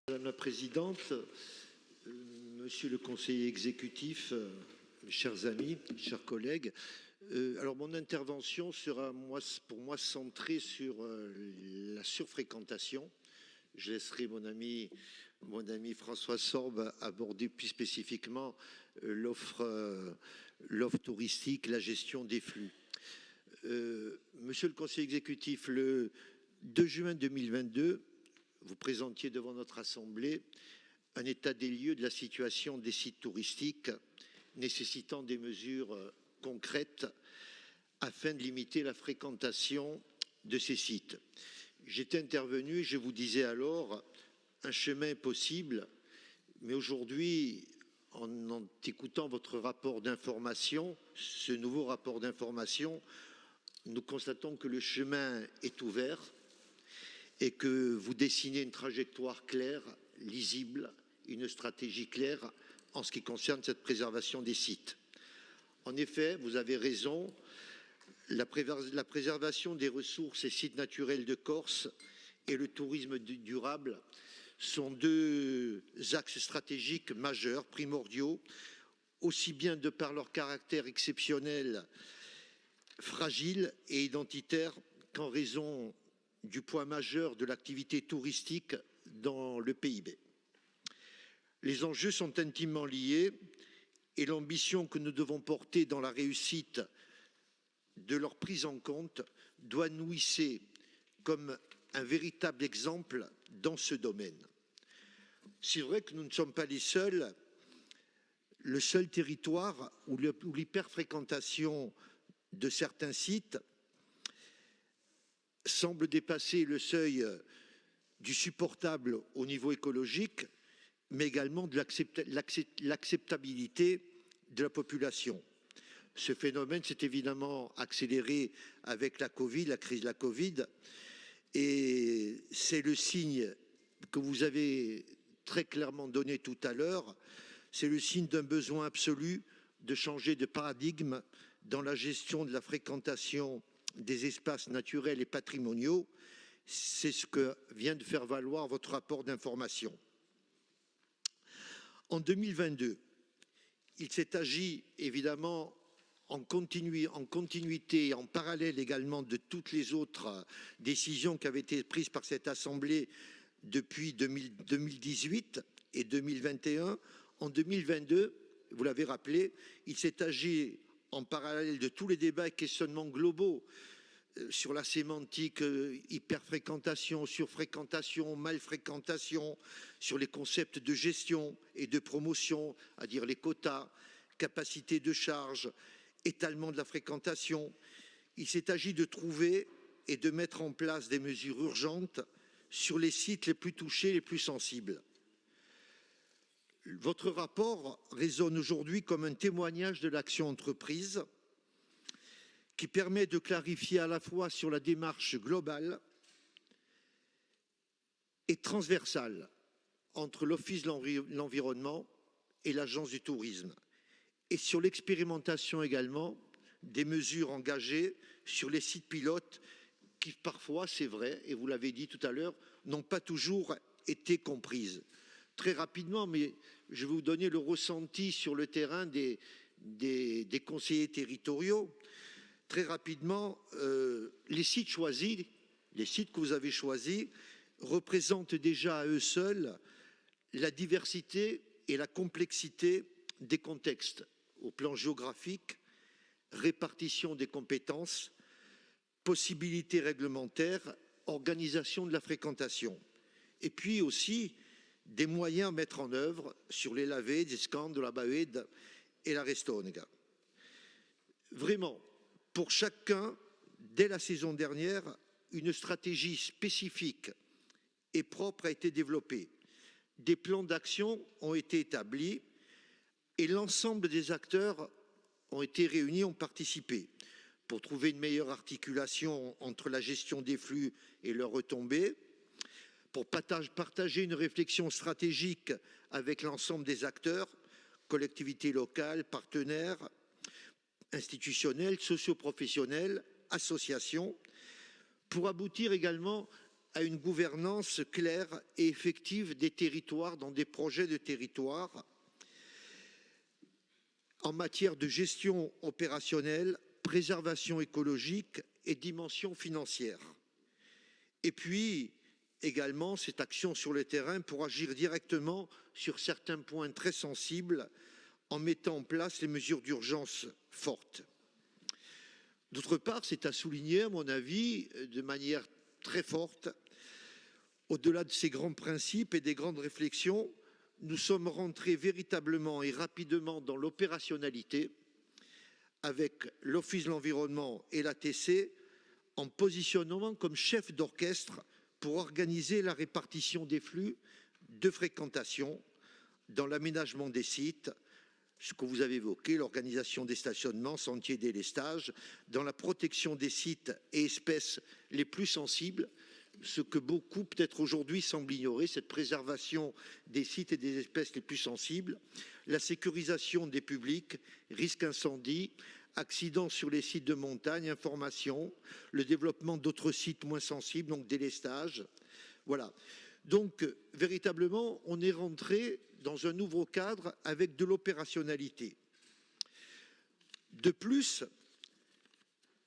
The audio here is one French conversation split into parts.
Madame la Présidente, Monsieur le conseiller exécutif, mes chers amis, chers collègues, alors mon intervention sera pour moi centrée sur la surfréquentation. Je laisserai mon ami François Sorbe aborder plus spécifiquement l'offre touristique, la gestion des flux. Monsieur le conseiller exécutif, le 2 juin 2022, vous présentiez devant notre Assemblée un état des lieux de la situation des sites touristiques nécessitant des mesures concrètes afin de limiter la fréquentation de ces sites. J'étais intervenu, je vous disais alors, un chemin est possible, mais aujourd'hui, en écoutant votre rapport d'information, ce nouveau rapport d'information, nous constatons que le chemin est ouvert et que vous dessinez une trajectoire claire, lisible, une stratégie claire en ce qui concerne cette préservation des sites. En effet, vous avez raison, la préservation des ressources et sites naturels de Corse et le tourisme durable sont deux axes stratégiques majeurs, primordiaux, aussi bien de par leur caractère exceptionnel, fragile et identitaire qu'en raison du poids majeur de l'activité touristique dans le PIB. Les enjeux sont intimement liés et l'ambition que nous devons porter dans la réussite de leur prise en compte doit nous hisser comme un véritable exemple dans ce domaine. C'est vrai que nous ne sommes pas les seuls, le seul territoire où l'hyperfréquentation de certains sites semble dépasser le seuil du supportable au niveau écologique, mais également de l'acceptabilité de la population. Ce phénomène s'est évidemment accéléré avec la crise de la Covid, et c'est le signe que vous avez très clairement donné tout à l'heure, c'est le signe d'un besoin absolu de changer de paradigme dans la gestion de la fréquentation des espaces naturels et patrimoniaux. C'est ce que vient de faire valoir votre rapport d'information. En 2022, il s'est agi évidemment en continuité et en parallèle également de toutes les autres décisions qui avaient été prises par cette Assemblée depuis 2018 et 2021. En 2022, vous l'avez rappelé, il s'est agi en parallèle de tous les débats et questionnements globaux sur la sémantique hyperfréquentation, surfréquentation, malfréquentation, sur les concepts de gestion et de promotion, à dire les quotas, capacité de charge, étalement de la fréquentation. Il s'est agi de trouver et de mettre en place des mesures urgentes sur les sites les plus touchés, les plus sensibles. Votre rapport résonne aujourd'hui comme un témoignage de l'action entreprise qui permet de clarifier à la fois sur la démarche globale et transversale entre l'Office de l'environnement et l'Agence du tourisme, et sur l'expérimentation également des mesures engagées sur les sites pilotes qui parfois, c'est vrai, et vous l'avez dit tout à l'heure, n'ont pas toujours été comprises. Très rapidement, mais je vais vous donner le ressenti sur le terrain des conseillers territoriaux. Très rapidement, les sites choisis, les sites que vous avez choisis, représentent déjà à eux seuls la diversité et la complexité des contextes au plan géographique, répartition des compétences, possibilités réglementaires, organisation de la fréquentation. Et puis aussi des moyens à mettre en œuvre sur les lavées, des scans de la Baed et la Restonega. Vraiment, pour chacun, dès la saison dernière, une stratégie spécifique et propre a été développée. Des plans d'action ont été établis et l'ensemble des acteurs ont été réunis, ont participé pour trouver une meilleure articulation entre la gestion des flux et leurs retombées, pour partager une réflexion stratégique avec l'ensemble des acteurs, collectivités locales, partenaires, institutionnels, socioprofessionnels, associations, pour aboutir également à une gouvernance claire et effective des territoires dans des projets de territoire en matière de gestion opérationnelle, préservation écologique et dimension financière. Et puis, également, cette action sur le terrain pour agir directement sur certains points très sensibles en mettant en place les mesures d'urgence fortes. D'autre part, c'est à souligner, à mon avis, de manière très forte, au-delà de ces grands principes et des grandes réflexions, nous sommes rentrés véritablement et rapidement dans l'opérationnalité avec l'Office de l'environnement et l'ATC en positionnement comme chef d'orchestre pour organiser la répartition des flux de fréquentation dans l'aménagement des sites, ce que vous avez évoqué, l'organisation des stationnements, sentiers et délestages, dans la protection des sites et espèces les plus sensibles, ce que beaucoup peut-être aujourd'hui semblent ignorer, cette préservation des sites et des espèces les plus sensibles, la sécurisation des publics, risques incendie, accidents sur les sites de montagne, information, le développement d'autres sites moins sensibles, donc délestage. Voilà. Donc, véritablement, on est rentré dans un nouveau cadre avec de l'opérationnalité. De plus,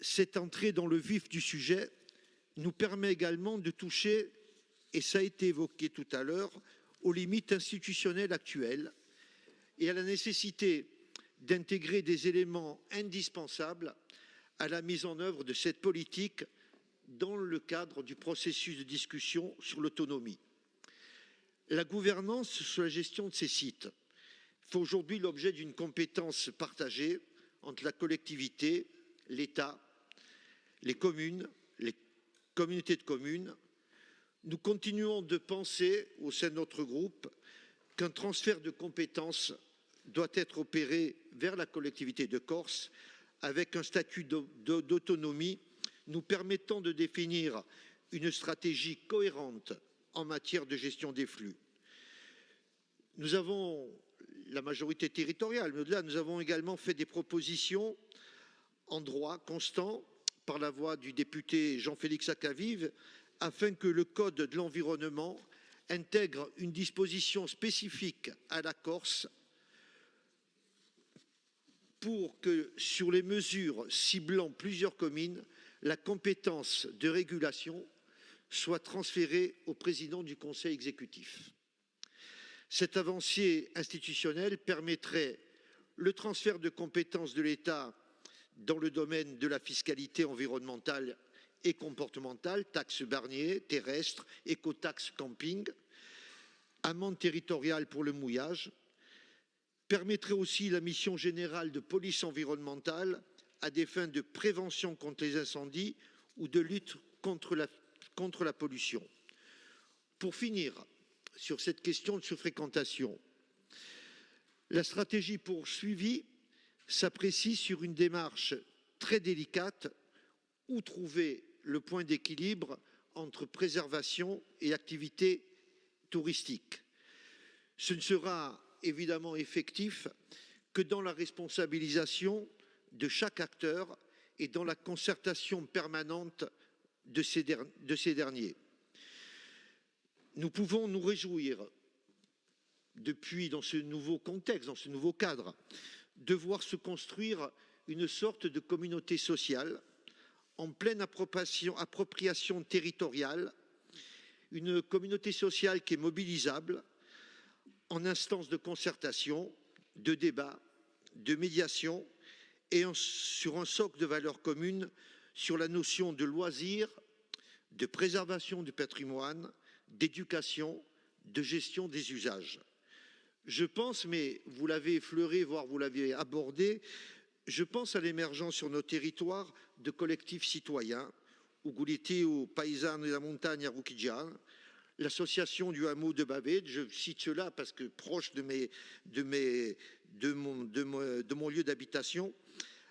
cette entrée dans le vif du sujet nous permet également de toucher, et ça a été évoqué tout à l'heure, aux limites institutionnelles actuelles et à la nécessité d'intégrer des éléments indispensables à la mise en œuvre de cette politique dans le cadre du processus de discussion sur l'autonomie. La gouvernance sur la gestion de ces sites fait aujourd'hui l'objet d'une compétence partagée entre la collectivité, l'État, les communes, les communautés de communes. Nous continuons de penser au sein de notre groupe qu'un transfert de compétences doit être opéré vers la collectivité de Corse avec un statut d'autonomie nous permettant de définir une stratégie cohérente en matière de gestion des flux. Nous avons la majorité territoriale, mais au-delà, nous avons également fait des propositions en droit constant par la voix du député Jean-Félix Akavive afin que le Code de l'environnement intègre une disposition spécifique à la Corse pour que, sur les mesures ciblant plusieurs communes, la compétence de régulation soit transférée au président du Conseil exécutif. Cette avancée institutionnelle permettrait le transfert de compétences de l'État dans le domaine de la fiscalité environnementale et comportementale, taxes Barnier, terrestres, écotaxe camping, amende territoriale pour le mouillage, permettrait aussi la mission générale de police environnementale à des fins de prévention contre les incendies ou de lutte contre la pollution. Pour finir, sur cette question de surfréquentation, la stratégie poursuivie s'apprécie sur une démarche très délicate où trouver le point d'équilibre entre préservation et activité touristique. Ce ne sera évidemment effectif que dans la responsabilisation de chaque acteur et dans la concertation permanente de ces derniers. Nous pouvons nous réjouir, depuis dans ce nouveau contexte, dans ce nouveau cadre, de voir se construire une sorte de communauté sociale en pleine appropriation territoriale, une communauté sociale qui est mobilisable en instance de concertation, de débat, de médiation et sur un socle de valeurs communes sur la notion de loisir, de préservation du patrimoine, d'éducation, de gestion des usages. Je pense, mais vous l'avez effleuré, voire vous l'avez abordé, je pense à l'émergence sur nos territoires de collectifs citoyens, Uguliti ou Paesano della Montagna Ruchigiana, l'association du hameau de Baved, je cite cela parce que proche de mon lieu d'habitation,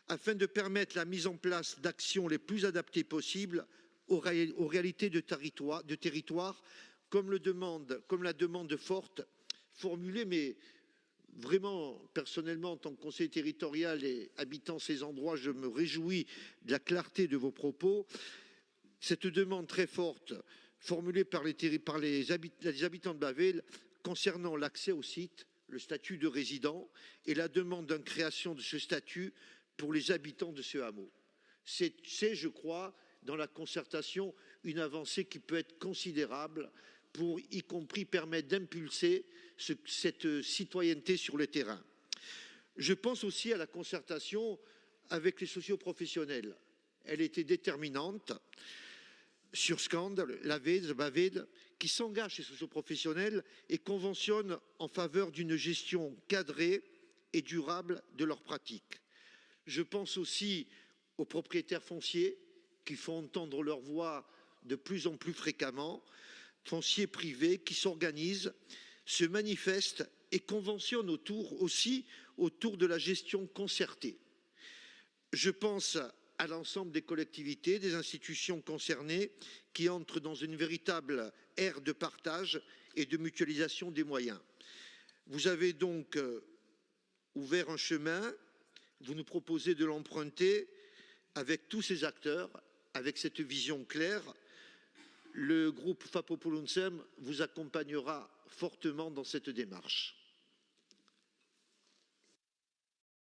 afin de permettre la mise en place d'actions les plus adaptées possibles aux réalités de territoire, comme la demande forte formulée, mais vraiment, personnellement, en tant que conseiller territorial et habitant ces endroits, je me réjouis de la clarté de vos propos. Cette demande très forte formulée par les habitants de Bavel concernant l'accès au site, le statut de résident et la demande de création de ce statut pour les habitants de ce hameau. C'est, je crois, dans la concertation, une avancée qui peut être considérable pour y compris permettre d'impulser cette citoyenneté sur le terrain. Je pense aussi à la concertation avec les socioprofessionnels. Elle était déterminante sur Scande, Bavel, qui s'engagent ces socioprofessionnels et conventionnent en faveur d'une gestion cadrée et durable de leurs pratiques. Je pense aussi aux propriétaires fonciers qui font entendre leur voix de plus en plus fréquemment, fonciers privés qui s'organisent, se manifestent et conventionnent autour de la gestion concertée. Je pense à l'ensemble des collectivités, des institutions concernées qui entrent dans une véritable ère de partage et de mutualisation des moyens. Vous avez donc ouvert un chemin, vous nous proposez de l'emprunter avec tous ces acteurs, avec cette vision claire. Le groupe Fapopoulounsem vous accompagnera fortement dans cette démarche.